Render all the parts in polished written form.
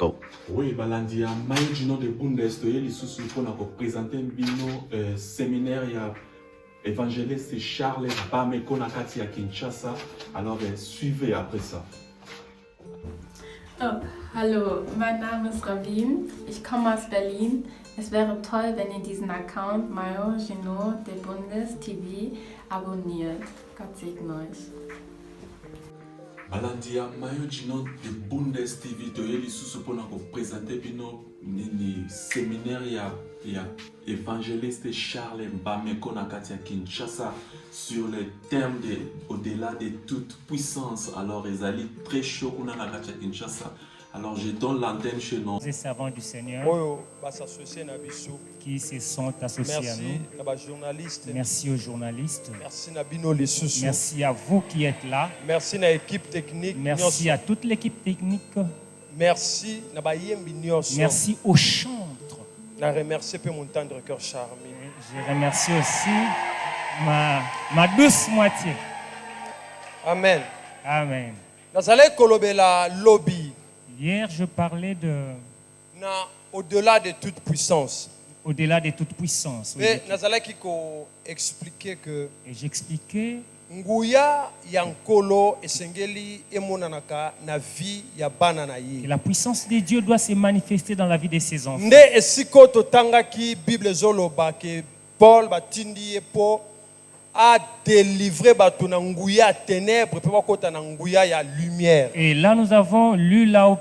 Go. Oui, balandia mayo du nom de Bundes to yeli susu pour na présenter bino séminaire ya évangéliste Charles Bameko na kati ya Kinshasa. Alors suivez après ça. Oh, hallo, mein Name ist Ravin. Ich komme aus Berlin. Es wäre toll, wenn ihr diesen Account Mayo Gino de Bundes TV abonniert. Gott segne euch. Balandia mayo du nom de Bundes TV to yeli susu pour na présenter bino nini séminaire ya évangéliste Charles Bameko na kati ya Kinshasa sur le thème de au-delà de toute puissance. Alors ezali très chaud kuna na kati ya Kinshasa. Alors je donne l'antenne chez nous. Les servants du Seigneur qui se sont associés à nous. Merci aux journalistes. Merci à vous qui êtes là. Merci à l'équipe technique. Merci à toute l'équipe technique. Merci aux chantres. Je remercie mon tendre cœur charmé. Je remercie aussi ma douce moitié. Amen. Amen. Hier, je parlais de au-delà de toute puissance. Au-delà de toute puissance. Oui. Et expliquer que et j'expliquais nguya yankolo esengeli emonanaka na vie ya bana na ye. Que la puissance de Dieu doit se manifester dans la vie de ses enfants. Nde esiko totanga ki Bible zoloba ke Paul batindi epo a délivré batu na nguya ténèbres pe bakota na nguya ya lumière. Et là nous avons lu là où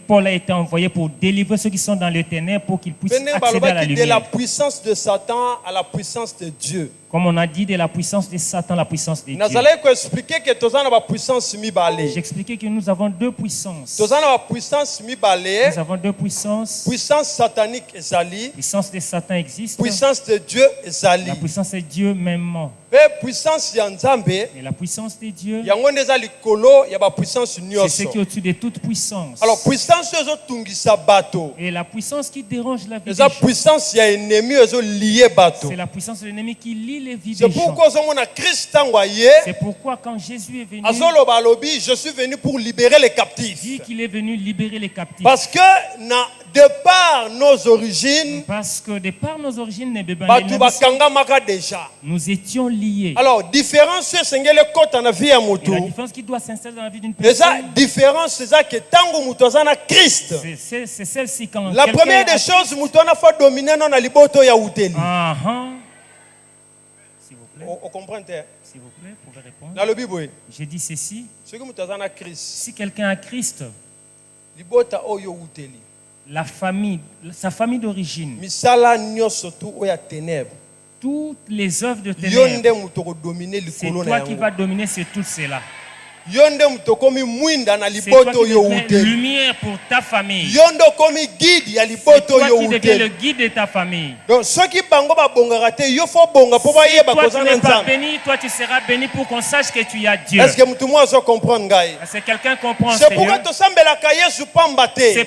Paul a été envoyé pour délivrer ceux qui sont dans les ténèbres pour qu'ils puissent accéder à la lumière. De la puissance de Satan à la puissance de Dieu. Comme on a dit, de la puissance de Satan à la puissance de Dieu. J'expliquais que nous avons deux puissances. Nous avons deux puissances. Puissance satanique puissance de Satan existe. Puissance de Dieu la puissance de Dieu même. Et la puissance de Dieu, c'est ce qui est au-dessus de toute puissance. Alors, puissance et la puissance qui dérange la vie des gens, c'est la puissance de l'ennemi qui lie les vies des gens. C'est pourquoi quand Jésus est venu, je suis venu pour libérer les captifs. Dit qu'il est venu libérer les captifs. Parce que de par nos origines, nous étions liés. Alors, différence c'est la différence qui doit s'installer dans la vie d'une personne. Différence c'est ça que tango mutozana Christ. C'est celle-ci quand la première des choses mutona fa dominer non na liboto ya uteli. S'il vous plaît. On comprend? S'il vous plaît, vous pouvez répondre. Dans le Bible. J'ai dit ceci. Si quelqu'un a Christ, libota oyo uteli. La famille, sa famille d'origine, toutes les œuvres de ténèbres, c'est toi qui vas dominer sur tout cela. C'est toi qui deviens lumière pour ta famille. C'est toi qui deviens le guide de ta famille. Si toi tu n'es pas béni, toi tu seras béni pour qu'on sache que tu as Dieu. Est-ce que quelqu'un comprend? C'est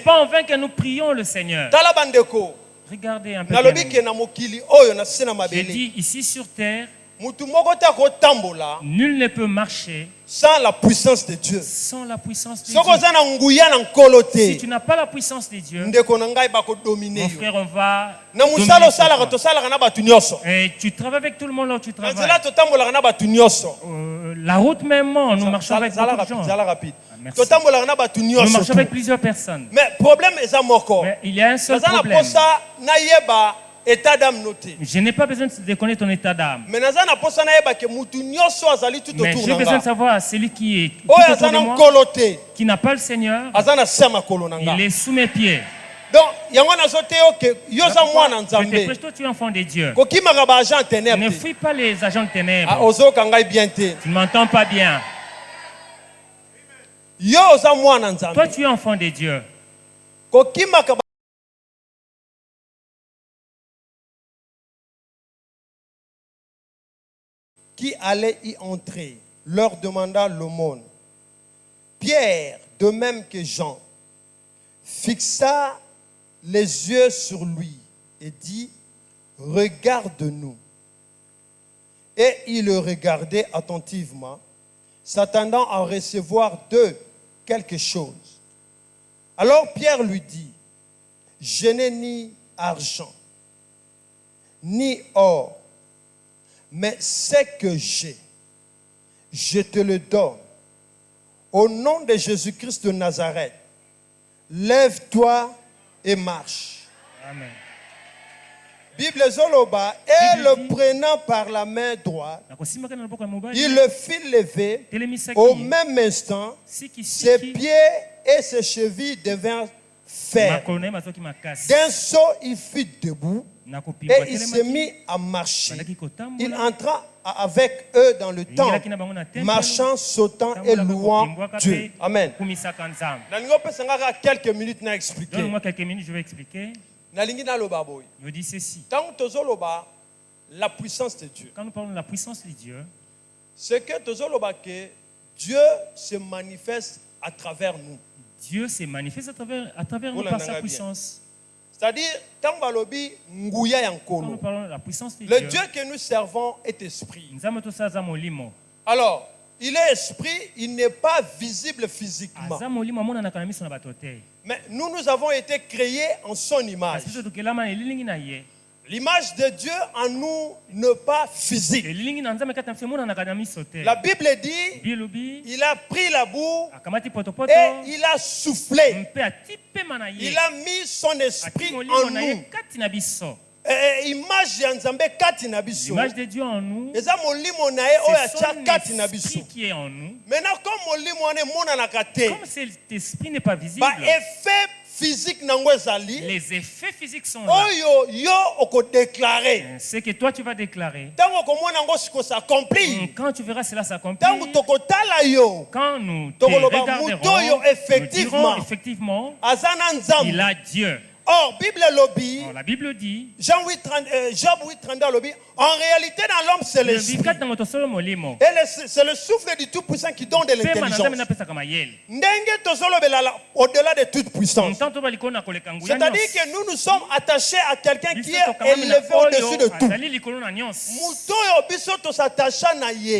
pas en vain que nous prions le Seigneur. Regardez un peu. J'ai dit ici sur terre, nul ne peut marcher sans la puissance de Dieu. Sans la puissance de Dieu. Si tu n'as pas la puissance de Dieu, mon frère, on va et tu travailles avec tout le monde là où tu travailles. La route même, nous marchons avec beaucoup de gens. Nous marchons avec plusieurs personnes. Mais il y a un seul problème. Je n'ai pas besoin de connaître ton état d'âme. Mais j'ai besoin de savoir celui qui est autour de moi, qui n'a pas le Seigneur, il est sous mes pieds. Donc, je te prêche, toi tu es enfant de Dieu. Ne fuis pas les agents de ténèbres. Tu ne m'entends pas bien. Toi tu es enfant de Dieu. Qui allait y entrer, leur demanda l'aumône. Pierre, de même que Jean, fixa les yeux sur lui et dit, regarde-nous. Et il le regardait attentivement, s'attendant à recevoir d'eux quelque chose. Alors Pierre lui dit, je n'ai ni argent, ni or, mais ce que j'ai, je te le donne. Au nom de Jésus-Christ de Nazareth, lève-toi et marche. Amen. Bible Zoloba, et le prenant par la main droite, il le fit lever. Au même instant, ses pieds et ses chevilles devinrent fermes. D'un saut, il fut debout et il se mit à marcher. Il entra avec eux dans le temple, marchant, sautant et louant Dieu. Amen. Quelques minutes n'a expliqué. Donne-moi quelques minutes, je vais expliquer. Je dis ceci. La puissance de Dieu. Quand nous parlons de la puissance de Dieu, c'est que Dieu se manifeste à travers nous. Dieu se manifeste à travers nous par sa puissance. C'est-à-dire, quand nous parlons de la puissance de le Dieu que nous servons est esprit. Alors, il est esprit, il n'est pas visible physiquement. Mais nous avons été créés en son image. L'image de Dieu en nous n'est pas physique. La Bible dit, il a pris la boue et il a soufflé. Il a mis son esprit en nous. Image de Dieu en nous, c'est son esprit qui est en nous. Maintenant, Comme cet esprit n'est pas visible, les effets physiques sont là. Ce que toi tu vas déclarer, quand tu verras cela s'accomplir, quand nous te regarderons, nous dirons effectivement, il a Dieu. Or, la Bible dit, Job 8:32 lobby, en réalité dans l'homme c'est l'esprit. Et c'est le souffle du Tout-Puissant qui donne de l'intelligence. Au-delà de toute puissance. C'est-à-dire que nous sommes attachés à quelqu'un qui est élevé au-dessus de tout.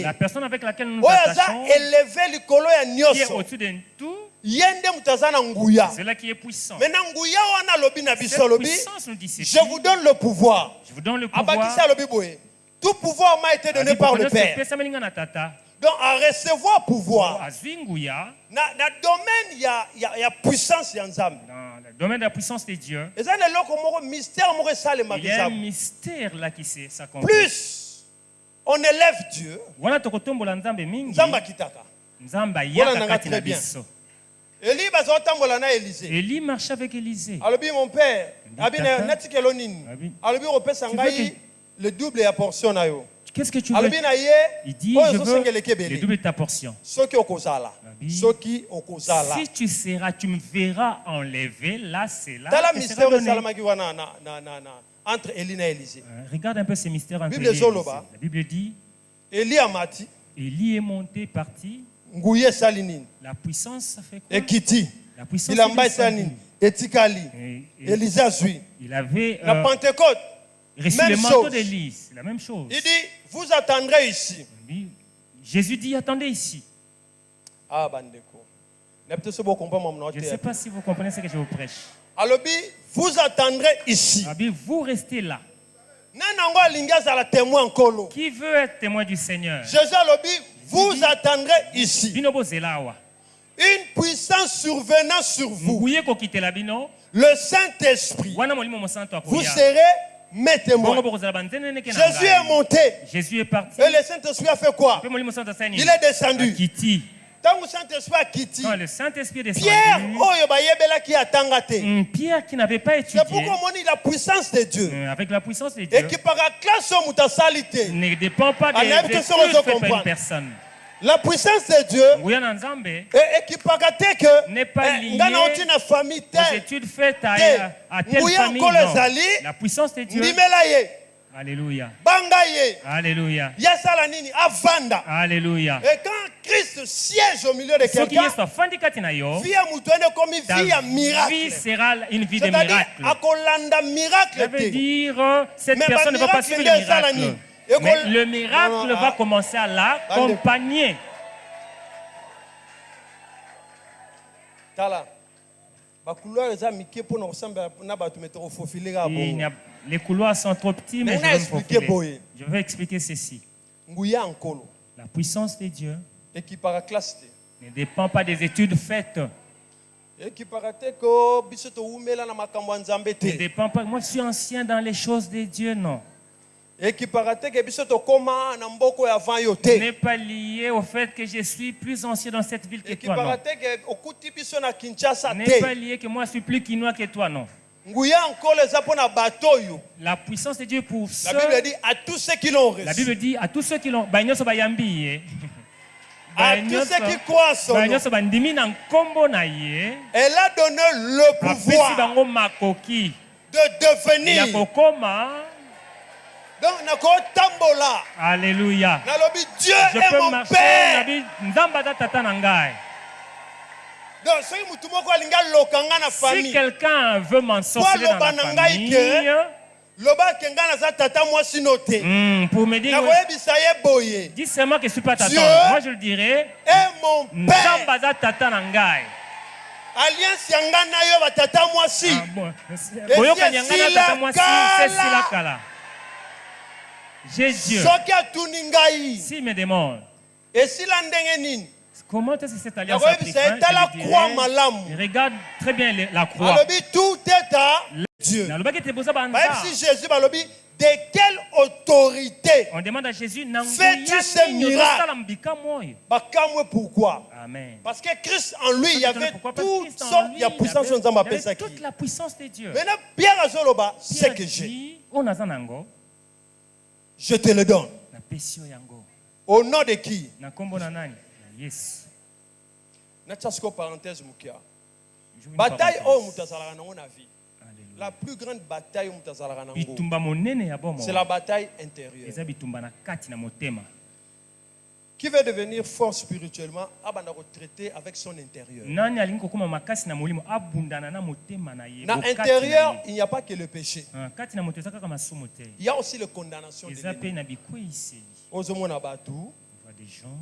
La personne avec laquelle nous nous attachons, qui est au-dessus de tout, c'est là qui est puissant. Je vous donne le pouvoir. Je vous donne le pouvoir. Tout pouvoir m'a été donné par le Père. Donc à recevoir pouvoir. Dans le domaine, il y a puissance. Dans le domaine de la puissance de Dieu, il y a un mystère là qui s'accomplit. Plus on élève Dieu, Élie marchait avec Élisée. Mon père, le double de la portion. Qu'est-ce que tu veux? Il dit, je veux le double de ta portion. Si tu seras, tu me verras enlever, là c'est là que sera donné. Entre Élie et Élisée. Regarde un peu ces mystères entre Élie et Élisée. La Bible dit, Élie est monté, parti. La puissance, ça fait quoi? La puissance, il avait reçu le manteau d'Élie. C'est la même chose. Il dit, vous attendrez ici. Jésus dit, attendez ici. Ah, bandeko. Je ne sais pas si vous comprenez ce que je vous prêche. Vous attendrez ici. Vous restez là. Qui veut être témoin du Seigneur? Jésus vous attendrez ici. Une puissance survenant sur vous. Le Saint-Esprit. Vous serez mes témoins. Jésus est monté. Jésus est parti. Et le Saint-Esprit a fait quoi? Il est descendu. Quand le Saint-Esprit est descendu, Pierre qui n'avait pas étudié, c'est pourquoi on dit la puissance de Dieu. Avec la puissance de Dieu, et qui par la classe ne dépend pas des choses faites par une personne. La puissance de Dieu et qui n'est pas liée aux études faites à telle famille. Non. La puissance de Dieu. Alléluia. Alléluia. Alléluia. Et quand Christ siège au milieu de quelqu'un, ta vie sera une vie de miracle. Ça veut dire cette personne ne va pas suivre le miracle. Mais le miracle va commencer à l'accompagner. Les couloirs sont trop petits, mais je vais expliquer ceci. La puissance de Dieu ne dépend pas des études faites. Ne dépend pas. Moi, je suis ancien dans les choses de Dieu, non. N'est pas lié au fait que je suis plus ancien dans cette ville que toi, non. N'est pas lié que moi je suis plus quinois que toi, non. La puissance de Dieu pour ceux. La Bible dit à tous ceux qui l'ont reçu. La Bible dit à tous ceux qui l'ont. À tous ceux qui croient son nom. Elle a donné le pouvoir de devenir. Donc, alléluia. Dieu est mon Père. Donc, si quelqu'un veut m'en sortir dans la famille, pour me dire, dis seulement que je ne suis pas tata. Moi je le dirais, mon Père. Alliance j'ai Dieu. S'il me demande, comment est-ce que cette alliance s'applique? Regarde très bien la croix. Tout est à Dieu. Même si Jésus de quelle autorité on demande à Jésus, fais-tu ces miracles? Pourquoi? Amen. Parce que Christ en lui, il y avait toutes sortes de puissance. Toute la puissance de Dieu. Maintenant, Pierre Azoloba, c'est que j'ai. Je te le donne. Au nom de qui? Yes. Parenthèse Mukia. Bataille au Mutazalana na vie. La plus grande bataille au Mutazalana c'est la bataille intérieure. Qui veut devenir fort spirituellement, a traiter avec son intérieur. Dans l'intérieur, il n'y a pas que le péché. Il y a aussi la condamnation de l'ennemi. Des gens,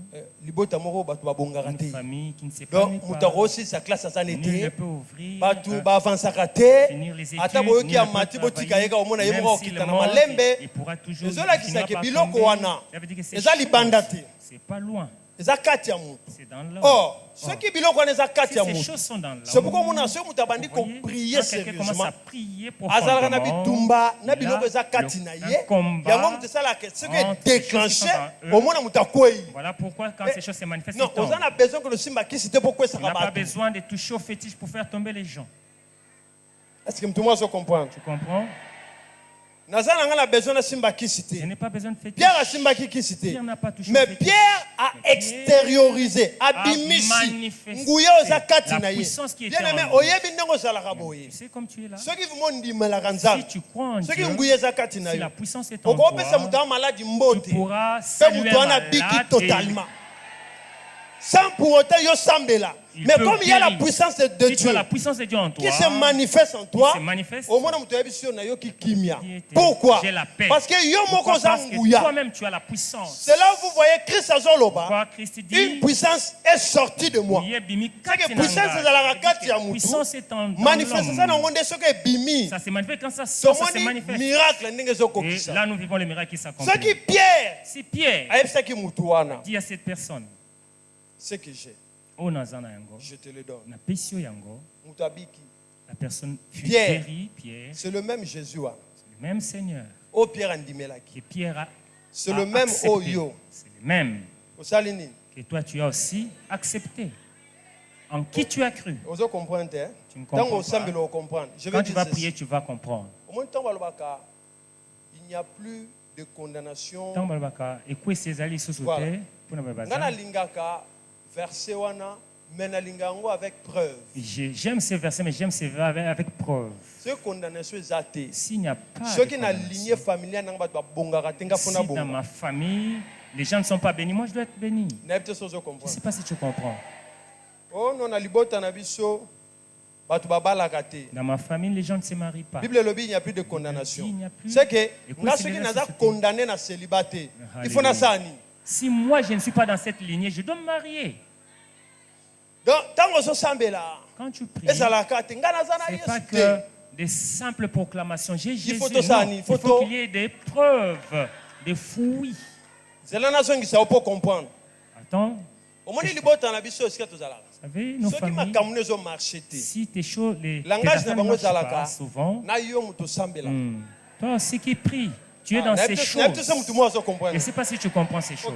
une famille qui ne sait pas donc aussi sa classe à ne peut ouvrir, finir les études, il pourra toujours c'est pas loin. C'est dans l'homme. Or, ceux qui biloko ces choses sont dans l'homme. C'est pourquoi mon ancien mutabandi qu'on prier sérieusement. Azalaka na bitumba na biloko eza kati na ye. Yango mutesala que ce qui déclenché au mona mutakwei. Voilà pourquoi quand ces choses se manifestent. Non, on a besoin que le simba qui c'était pourquoi ça va pas. On n'a pas besoin de toucher au fétiche pour faire tomber les gens. Est-ce que tout le monde comprend? Tu comprends? Je n'ai pas besoin de fétiche. Pierre a simba qui cité. Mais Pierre a extériorisé, a manifesté la puissance qui était en lui. C'est comme tu es là. Si tu crois en Dieu, si la puissance est en toi, tu pourras saluer un malade sans pour autant mais comme il y a la puissance de Dieu, qui se manifeste en toi, pourquoi? Parce que toi-même tu as la puissance. C'est là où vous voyez Christ Azoloba. Une puissance est sortie de moi. La puissance est en ça se manifeste quand ça sort, ça se manifeste. Et là nous vivons les miracles qui s'accomplissent. Si Pierre dit à cette personne, ce que j'ai, je te le donne. La personne fut Pierre, guérie. Pierre, c'est le même Jésus. C'est le même Seigneur. Oh Pierre Andimelaki. Pierre a c'est le même Oyo. C'est le même que toi tu as aussi accepté. En qui tu as cru. Tu ne comprends pas. Quand tu vas prier, tu vas comprendre. Il n'y a plus de condamnation. Verset wana menalingango avec preuve. J'aime ces versets, mais j'aime ces versets avec preuve. S'il n'y a pas de si dans ma famille, les gens ne sont pas bénis, moi je dois être béni. Je ne sais pas si tu comprends. Dans ma famille, les gens ne se marient pas. Bible il n'y a plus de condamnation. C'est que ceux qui sont condamnés à célibataire, il faut ça. Si moi je ne suis pas dans cette lignée, je dois me marier. Quand tu pries, ce n'est pas que des simples proclamations. J'ai Jésus. Il faut qu'il y ait des preuves, des fruits. Attends. Vous savez, nos familles, si tes choses, tes affaires ne marchent pas souvent, toi aussi qui prie, tu es dans ces choses. Je ne sais pas si tu comprends ces choses.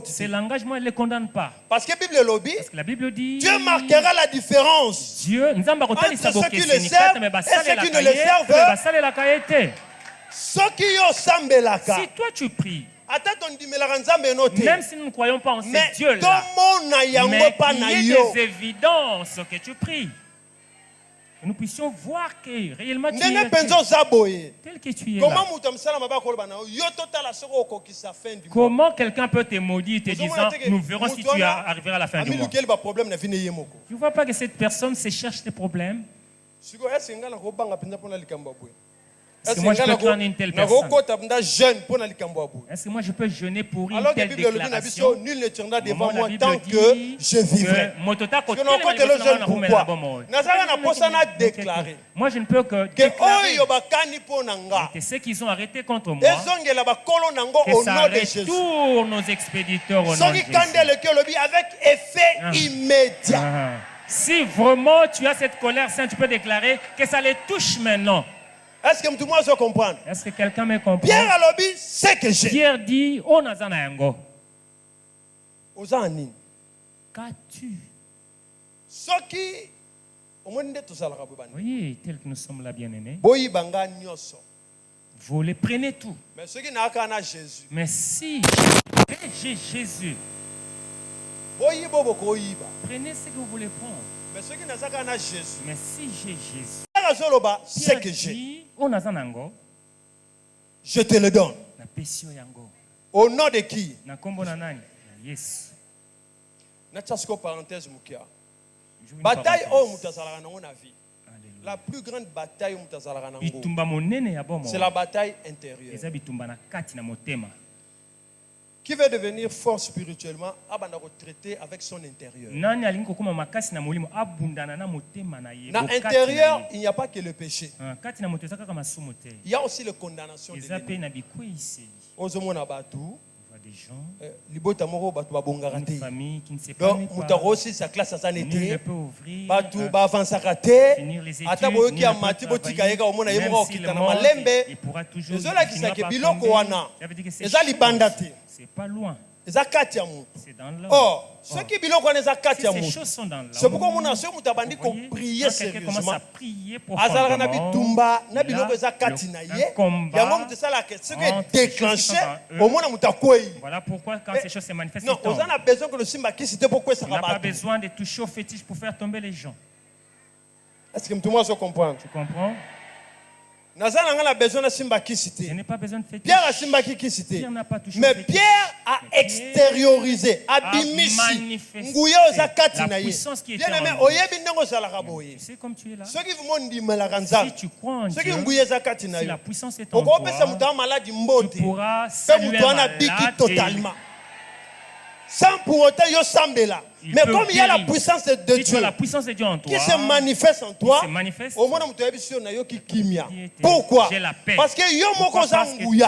Ces langages, moi, je ne les condamne pas. Parce que la Bible dit Dieu marquera la différence Dieu, entre ceux qui le servent et ceux qui ne le servent pas. Si toi tu pries, même si nous ne croyons pas en ce Dieu-là, mais il y a des évidences que tu pries. Que nous puissions voir que réellement tu es tel que tu es là. Comment quelqu'un peut te maudire te disant nous verrons si tu arriveras à la fin du mois. Tu ne vois pas que cette personne se cherche des problèmes? Est-ce que moi je peux prendre une telle personne? Est-ce que moi je peux jeûner pour une telle déclaration? Nul ne tiendra devant moi tant que je vivrai. Moi je ne peux que déclarer que ceux qui sont arrêtés contre moi, que ça retourne nos expéditeurs au nom de Jésus. Avec effet immédiat. Si vraiment tu as cette colère sainte, tu peux déclarer que ça les touche maintenant. Est-ce que tout le monde se comprend? Est-ce que quelqu'un me comprend? Pierre a lobby, c'est que j'ai. Pierre dit, on a un yango. Ozani. Qu'as-tu? Soki. Oui, tel que nous sommes là, bien-aimés. Boyi banga nyoso. Vous les prenez tout. Mais ceux qui n'ont qu'un Jésus. Mais si j'ai Jésus, boyi bobo koyiba. prenez ce que vous voulez prendre. Mais ceux qui n'ont qu'un Jésus. Mais si j'ai Jésus, c'est que j'ai. On a un yango. Je te le donne. Au nom de qui? Yes. Parenthèse mukia. Bataille au mutazalaka nango na vie. La plus grande bataille au mutazalaka nango, c'est la bataille intérieure. Qui veut devenir fort spirituellement, abanda ko traiter avec son intérieur. Dans l'intérieur, il n'y a pas que le péché. Il y a aussi la condamnation de l'ennemi. Des gens, une famille qui ne sait pas sa classe à nul ne peut ouvrir, finir les études, nul ne peut travailler, même s'il est mort, il pourra toujours finir par tomber. C'est pas loin. C'est dans l'homme. Or, ceux qui ces choses sont dans l'homme, c'est pourquoi mon ancien mutabandik prier sérieusement. Prier profondément. Voilà pourquoi quand ces choses se manifestent, on n'a pas besoin de toucher au fétiche pour faire tomber les gens. Est-ce que tout le monde comprend? Tu comprends? Je n'ai pas besoin de fétiche. Pierre n'a pas touché. Mais Pierre a extériorisé, a manifesté la puissance qui était en lui. C'est comme tu es là. Si tu crois en Dieu, si la puissance est en toi, tu pourras saluer un malade totalement. Sans pour autant mais comme il y a la puissance de Dieu, la puissance de Dieu en toi, qui se manifeste en toi, au moins pourquoi? Parce que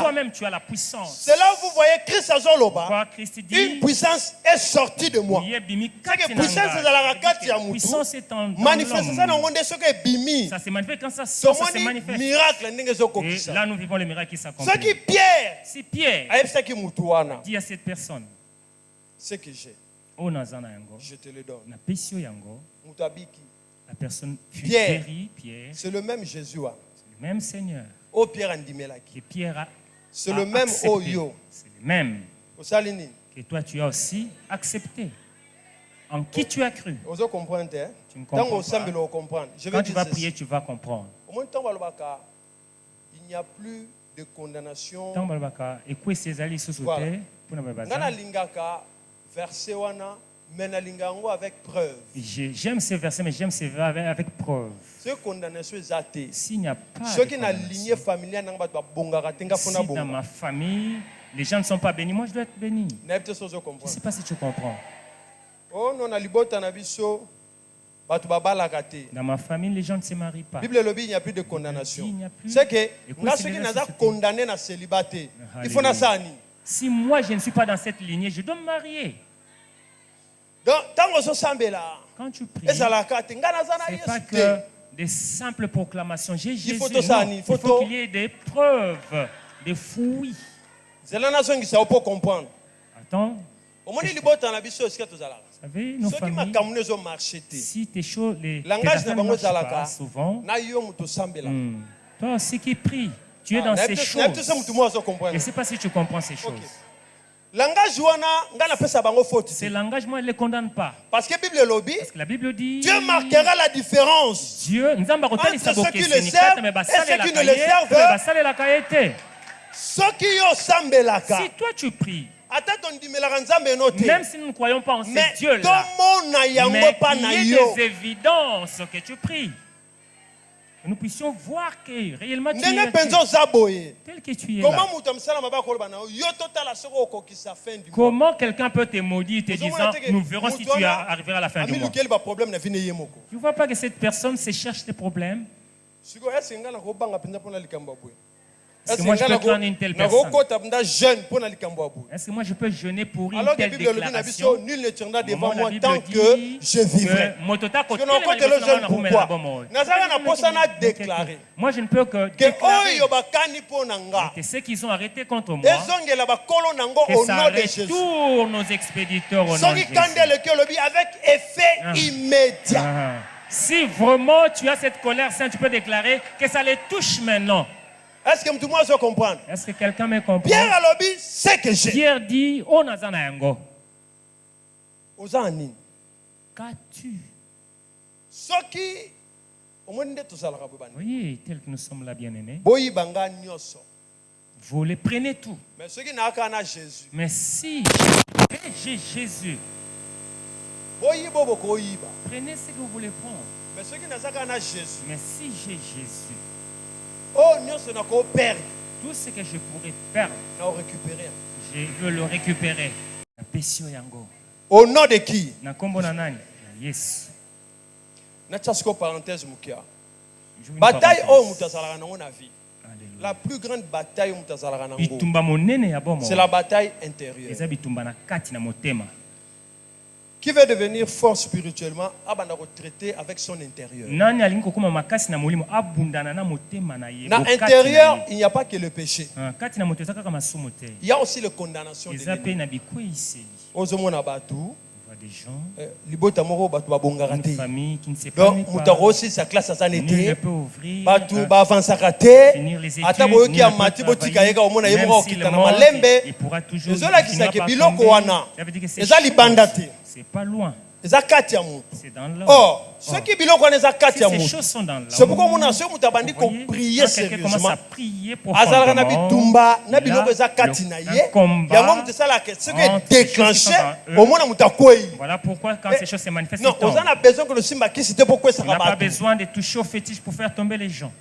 toi-même tu as la puissance. C'est là où vous voyez Christ Azoloba. Une puissance est sortie de moi. La puissance est en l'homme. Ça se manifeste quand ça sort, ça se manifeste. Et là nous vivons le miracle qui s'accomplit. Si Pierre dit à cette personne, ce que j'ai, je te le donne. La personne fut guérie, Pierre. C'est le même Jésus. C'est le même Seigneur. Oh Pierre Andimelaki. Que Pierre a c'est le même Oyo. C'est le même. Que toi tu as aussi accepté. En qui tu as cru. Tu ne comprends pas. Quand tu vas prier, tu vas comprendre. Il n'y a plus de condamnation. Verset wana menalingango avec preuve. J'aime ces versets, mais j'aime ces versets avec preuve. Ce condamnation est athée. S'il n'y a pas ceux qui n'ont lignée familiale n'ont pas si dans ma famille les gens ne sont pas bénis, moi je dois être béni. Je ne sais pas si tu comprends. Oh non, na libota na biso. Dans ma famille, les gens ne se marient pas. Bible le dit, il n'y a plus de condamnation. C'est que nga ceux qui sont condamnés na célibataire. Il faut na ça ni. Si moi je ne suis pas dans cette lignée, je dois me marier. Donc tango so sambela. Quand tu pries, c'est pas que des simples proclamations. J'ai Jésus. Il faut qu'il y ait des preuves, des fruits. C'est la nation qui sait pas comprendre. Attends. Vous savez, nos familles, si tes choses, les affaires ne marchent pas souvent, toi aussi qui prie, tu es dans ces choses. Je ne sais pas si tu comprends ces choses. Ces langages, moi, je ne les condamne pas. Parce que la Bible dit Dieu marquera la différence entre ceux qui le servent et ceux qui ne le servent pas. Si toi tu pries, même si nous ne croyons pas en ce Dieu-là, mais il y a des évidences que tu pries, que nous puissions voir que réellement tu es tel que tu es là. Comment quelqu'un peut te maudire te disant nous verrons si tu arriveras à la fin du mois? Tu ne vois pas que cette personne se cherche des problèmes? Est-ce que moi je peux prendre une telle personne? Est-ce que moi je peux jeûner pour une telle déclaration? Nul ne tiendra devant moi tant que je vivrai. Moi je ne peux que déclarer que ceux qui sont arrêtés contre moi, que ça retourne aux expéditeurs au nom de Jésus. Avec effet immédiat. Si vraiment tu as cette colère sainte, tu peux déclarer que ça les touche maintenant. Est-ce que tout le monde se comprend? Est-ce que quelqu'un me comprend? Pierre a lobby, c'est que j'ai. Pierre dit, on a zana yango. Ozani. Qu'as-tu? Soki. Oui, tel que nous sommes là, bien-aimés. Boyi banga nyoso. Volez, prenez tout. Mais ceux qui n'ont qu'un Jésus. Mais si j'ai Jésus, boyi bobo koyiba. prenez ce que vous voulez prendre. Mais ceux qui n'ont qu'un Jésus. Mais si j'ai Jésus, oh, nyoso na ko perdre. Tout ce que je pourrais perdre, je veux le récupérer. Au nom de qui? Yes. Parenthèse mukia. Bataille oh mutazalaka nango na vie. La plus grande bataille mutazalaka nango. C'est la bataille intérieure. Qui veut devenir fort spirituellement, abanda ko traiter avec son intérieur. Dans l'intérieur, il n'y a pas que le péché. Il y a aussi la condamnation de l'ennemi. Des gens, une famille qui ne sait pas sa classe à ne peut ouvrir, finir les études, il pourra toujours c'est pas loin. C'est dans l'homme. Oh, ceux qui biloko na za kati ya ces mutu. choses sont dans l'homme. C'est pourquoi mon ceux mutabandi ko prier sérieusement. Azalaka na bitumba na biloko za kati na ye. Yango mutasala que ce qui déclenché au mona mutakwei. Voilà pourquoi quand ces choses se manifestent. Non, on a besoin que le simba qui c'était pourquoi ça va. On n'a pas besoin de toucher au fétiche pour faire tomber les gens.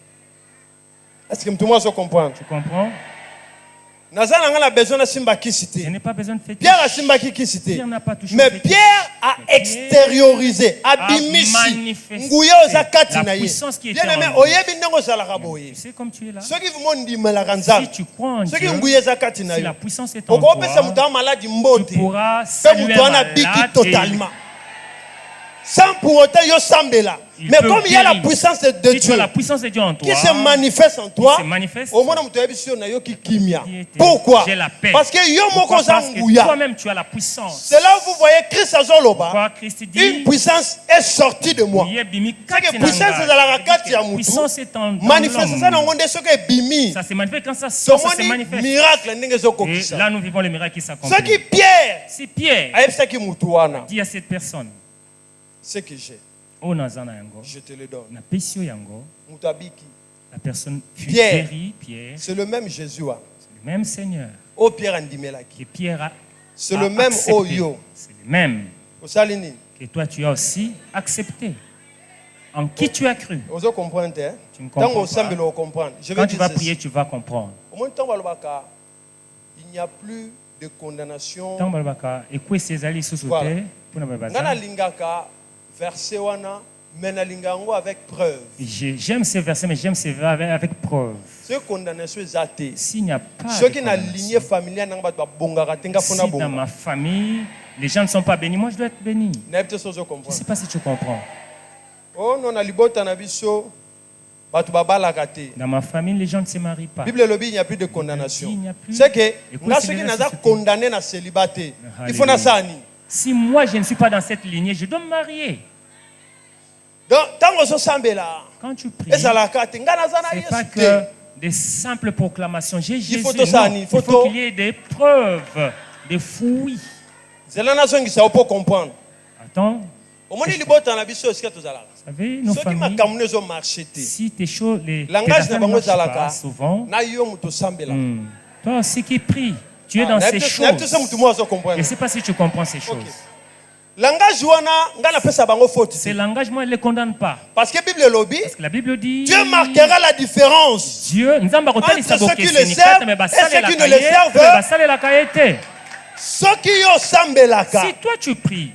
Est-ce que tout le monde se comprend? Tu comprends? Je n'ai pas besoin de fétiche. Pierre a simba qui cité. Mais Pierre a extériorisé, a bimisi. Nguya oza kati na ye. Bien aimé, oyebi ndongo zalaka boye. C'est comme tu es là. Ceux qui vous montrent di malakanza. Si tu crois en Dieu, ceux qui nguya za kati na si ye. la puissance est en toi, tu pourras saluer malade totalement. Sans pour autant yo sambela. Mais comme il y a la puissance de Dieu, la puissance de Dieu en toi, qui se manifeste en toi, au moins pourquoi? Parce que toi-même tu as la puissance. C'est là où vous voyez Christ Azoloba. Une puissance est sortie de moi. C'est que puissance est dans la rakati ya mutu. Manifestation na ngonde soke bimi. Ça se manifeste quand ça sort, ça se manifeste. Miracle ndenge zoko kisa. Et là nous vivons le miracle qui s'accomplit. Ce qui Pierre. Si Pierre dit à cette personne, ce que j'ai. Je te le donne. La personne fut Pierre, guérie, Pierre. C'est le même Jésus. C'est le même Seigneur. Oh Pierre Andimelaki. Et Pierre a c'est le même Oyo. C'est le même. Et toi tu as aussi accepté. En qui tu as cru. Tu ne comprends pas. Quand tu vas prier, tu vas comprendre. Il n'y a plus de condamnation. Voilà. Ngana lingaka verset wana mena lingango avec preuve. J'aime ces versets, mais j'aime ces versets avec preuve. Ce condamnation est athée. S'il n'y a pas ceux de qui na lignée familiale n'ont pas bongara tenga si fona bonga. dans ma famille, les gens ne sont pas bénis, moi je dois être béni. Je ne Je sais pas si tu comprends. Oh non, na libota na biso. Dans ma famille, les gens ne se marient pas. Bible il n'y a plus de condamnation. C'est que ceux qui sont condamnés à célibataire, il faut na sani. Si moi je ne suis pas dans cette lignée, je dois me marier. Donc, quand tu pries, ce n'est pas que des simples proclamations. J'ai Jésus. Il faut qu'il y ait des preuves, des fruits. C'est la nation qui sait pas comprendre. Attends. Vous savez, nos familles, si tes choses, tes affaires ne marchent pas souvent, toi aussi qui prie, tu es dans ces choses. Je ne sais pas si tu comprends ces choses. Ces langages, moi, je ne les condamne pas. Parce que la Bible dit Dieu marquera la différence entre ceux qui le servent et ceux qui ne le servent pas. Si toi tu pries,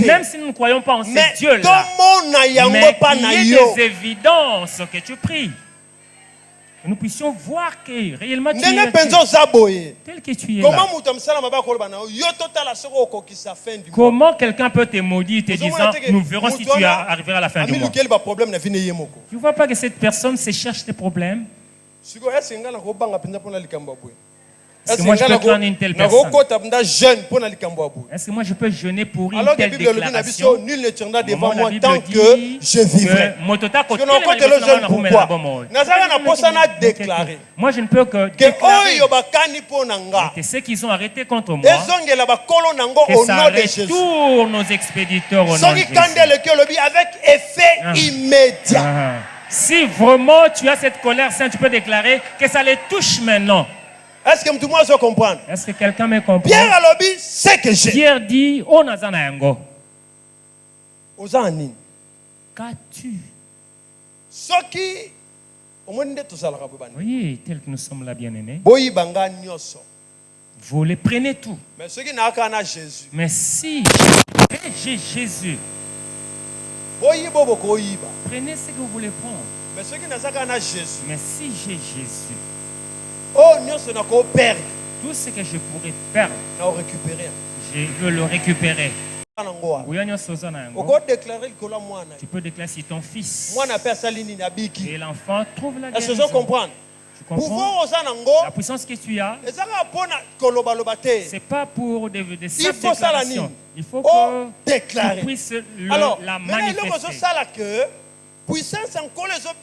même si nous ne croyons pas en ces dieux-là, mais il y a des évidences que tu pries. Que nous puissions voir que réellement tu es tel que tu es là. Comment quelqu'un peut te maudire te disant nous verrons si tu arriveras à la fin du mois. Tu ne vois pas que cette personne se cherche des problèmes? Est-ce que moi je peux prendre une telle personne? Est-ce que moi je peux jeûner pour une telle déclaration? Nul ne tiendra devant moi tant que je vivrai. Moi je ne peux que déclarer que ceux qui sont arrêtés contre moi, que ça retourne nos expéditeurs au nom de Jésus. Avec effet immédiat. Si vraiment tu as cette colère sainte, tu peux déclarer que ça les touche maintenant. Est-ce que tout le monde se comprend? Est-ce que quelqu'un me comprend? Pierre a lobby, c'est que j'ai. Pierre dit, on a zana yango. Ozani. Qu'as-tu? Soki. Oui, tel que nous sommes là, bien-aimés. Boyi banga nyoso. Vous les prenez tout. Mais ceux qui n'ont qu'un Jésus. Mais si j'ai Jésus. Boyi bobo koyiba. Prenez ce que vous voulez prendre. Mais ceux qui n'ont qu'un Jésus. Mais si j'ai Jésus. Oh, nous perdre. Tout ce que je pourrais perdre, je veux le récupérer. Tu peux déclarer si ton fils et l'enfant trouve la guérison. Tu comprends? La puissance que tu as, ce n'est pas pour des simples déclarations. Il faut que tu puisses la manifester. Puissance encore les autres.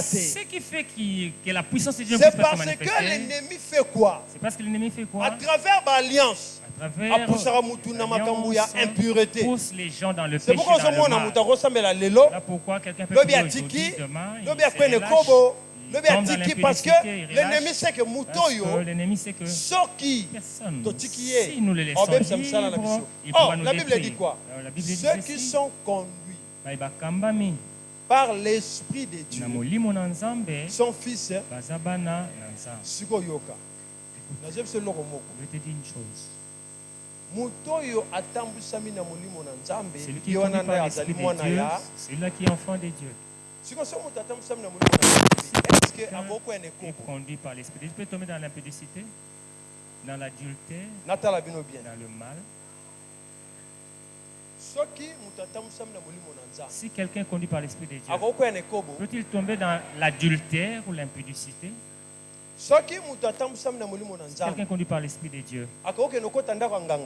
Ce qui fait que la puissance de Dieu c'est parce que l'ennemi fait quoi? C'est parce que l'ennemi fait quoi? À travers l'alliance. À travers l'impureté. Pousse les gens dans le péché, dans le mal. Là pourquoi quelqu'un peut prier aujourd'hui, demain, il tombe dans l'impudicité, parce que l'ennemi sait que personne, si nous le laissons libre, il pourra nous détruire. La Bible dit quoi? Ceux qui sont conduits par l'Esprit de Dieu, son fils, Sikoyoka. Je vais te dire une chose. Celui qui est conduit par l'Esprit de Dieu, celui-là qui est enfant de Dieu. Est conduit par l'Esprit. Il peut tomber dans l'impudicité, dans l'adultère, dans le mal. Si quelqu'un conduit par l'Esprit de Dieu, peut-il tomber dans l'adultère ou l'impudicité? Si quelqu'un conduit par l'Esprit de Dieu,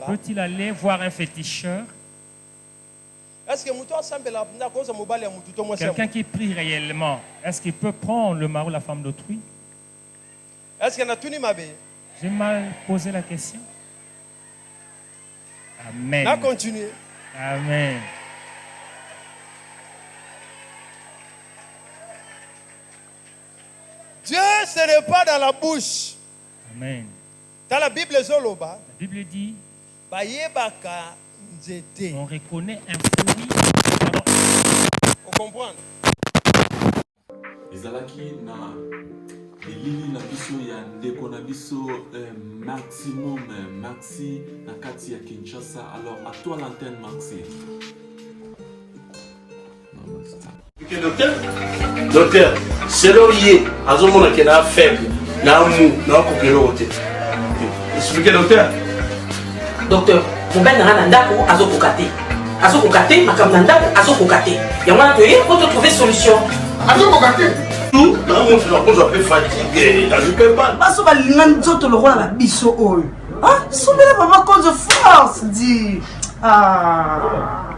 peut-il aller voir un féticheur? Quelqu'un qui prie réellement, est-ce qu'il peut prendre le mari ou la femme d'autrui? J'ai mal posé la question. Amen. Amen. Dieu, ce n'est pas dans la bouche. Amen. Dans la Bible, la Bible dit on reconnaît un fruit. On comprend. Ezalaki na bilili na biso ya ndeko na biso maximum Maxi na kati ya Kinshasa. Alors à toi l'antenne Maxi. Docteur, c'est l'orier. Azomona qui est faible. Expliquez, docteur. Docteur, mon ben n'a pas azokokate. Azokokate, ma cam n'a pas azokokate. Il y a un moment pour trouver solution. Azokokate. Tout, dans mon frère, on s'appelle fatigué. Je peux pas. Parce que l'anzoto le roi la biso ol. Ah, soumela maman cause de force dit. Ah.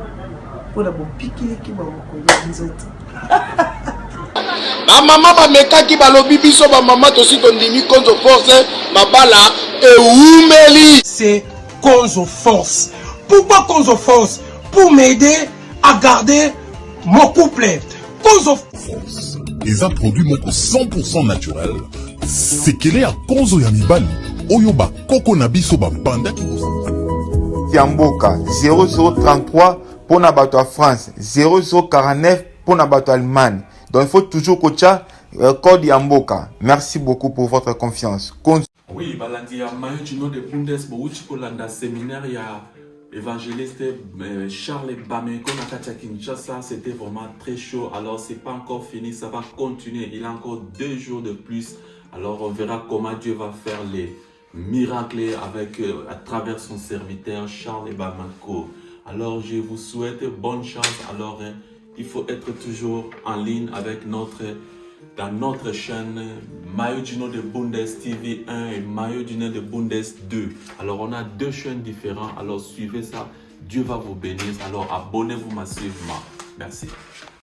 Pour la bon piquer qui va vous nzoto. Ma maman va meka ki balobi biso ba maman to si tondimi konzo force ma bala et oumeli. C'est Konzo Force. Pourquoi Konzo Force? Pour m'aider à garder mon couple. Konzo Force. Ils ont produit moko 100% naturel. C'est qu'il est à Konzo Yamibali. Oyoba Koko Nabiso ba banda. Yamboka 0033 pour Nabato à France. 0049 pour Nabato Allemagne. Donc il faut toujours coacher code Yamboka. Merci beaucoup pour votre confiance. Oui, balandi ya mayo du nom de Bundes bouchi kolanda séminaire ya évangéliste Charles Bameko na kati ya Kinshasa. C'était vraiment très chaud. Alors c'est pas encore fini, ça va continuer. Il y a encore 2 jours de plus. Alors on verra comment Dieu va faire les miracles avec à travers son serviteur Charles Bameko. Alors je vous souhaite bonne chance. Alors il faut être toujours en ligne avec dans notre chaîne Mayo du nom de Bundes TV 1 et Mayo du nom de Bundes 2. Alors on a 2 chaînes différentes. Alors suivez ça. Dieu va vous bénir. Alors abonnez-vous massivement. Merci.